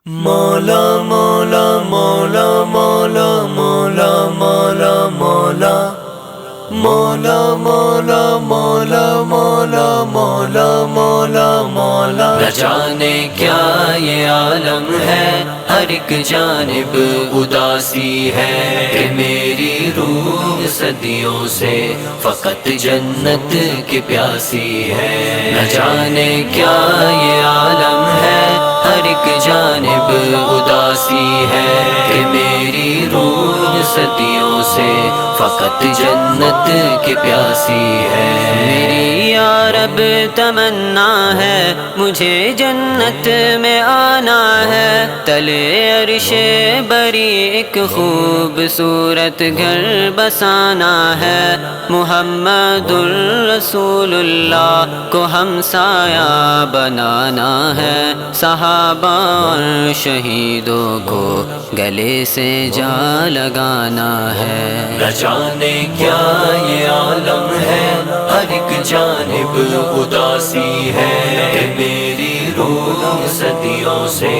مولا مولا مولا مولا مولا مولا مولا مولا مولا مولا مولا مولا مولا مولا نہ جانے کیا یہ عالم ہے، ہر ایک جانب اداسی ہے کہ میری روح صدیوں سے فقط جنت کی پیاسی ہے۔ نہ جانے کیا یہ عالم ہے، ہر ایک جانب اداسی ہے کہ میری روح صدیوں سے فقط جنت کی پیاسی ہے۔ میری یا رب تمنا ہے، مجھے جنت میں آنا ہے، تلے عرش بری ایک خوبصورت گھر بسانا ہے، محمد الرسول اللہ کو ہم سایہ بنانا ہے، صحابہ اور شہیدوں کو گلے سے جا لگانا ہے۔ نہ جانے کیا یہ عالم ہے، ہر ایک جانب اداسی ہے کہ میری روح صدیوں سے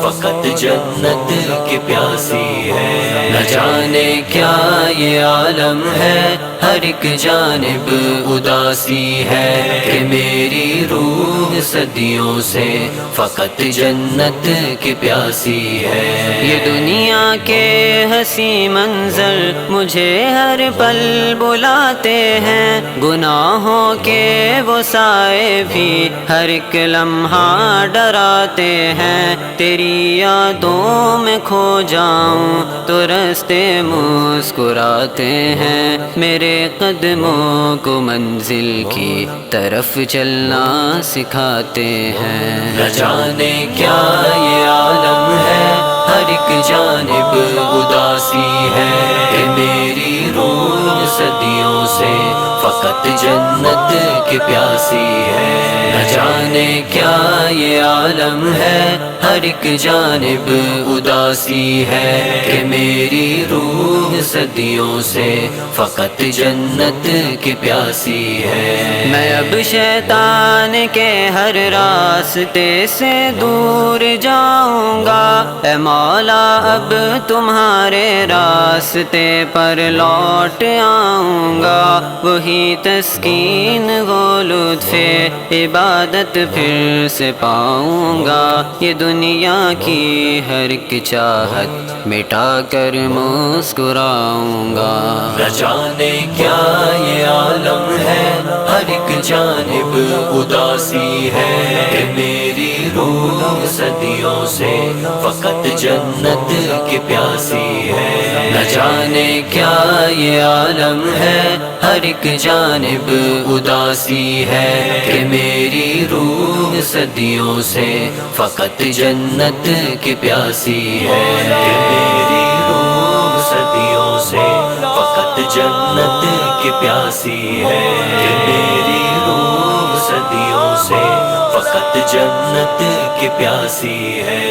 فقط جنت کی پیاسی ہے۔ نہ جانے کیا یہ عالم ہے، ہر ایک جانب اداسی ہے کہ میری روح صدیوں سے فقط جنت کی پیاسی ہے۔ یہ دنیا کے حسین منظر مجھے ہر پل بلاتے ہیں، گناہوں کے وہ سائے بھی ہر ایک لمحہ ڈراتے ہیں، تیری یادوں میں کھو جاؤں تو راستے مسکراتے ہیں، میرے قدموں کو منزل کی طرف چلنا سکھاتے ہیں۔ نہ جانے کیا یہ عالم ہے، ہر ایک جانب اداسی ہے کہ میری روح صدیوں سے فقط جنت کی پیاسی ہے۔ نہ جانے کیا یہ عالم ہے، ہر ایک جانب اداسی ہے کہ میری روح صدیوں سے فقط جنت کی پیاسی ہے۔ میں اب شیطان کے ہر راستے سے دور جاؤں گا، اے مولا اب تمہارے راستے پر لوٹ آؤں گا، وہی تسکین وہ لطف عبادت پھر سے پاؤں گا، یہ دنیا کی ہر ایک چاہت مٹا کر مسکراؤں گا۔ نہ جانے کیا یہ عالم ہے، ہر ایک جانب اداسی ہے کہ میری روح صدیوں سے فقط جنت کی پیاسی ہے۔ نہ جانے کیا یہ عالم ہے، ہر ایک جانب اداسی ہے کہ میری روح صدیوں سے فقط جنت کی پیاسی ہے، کہ میری روح صدیوں سے فقط جنت کی پیاسی ہے، کہ میری روح صدیوں سے فقط جنت کی پیاسی ہے۔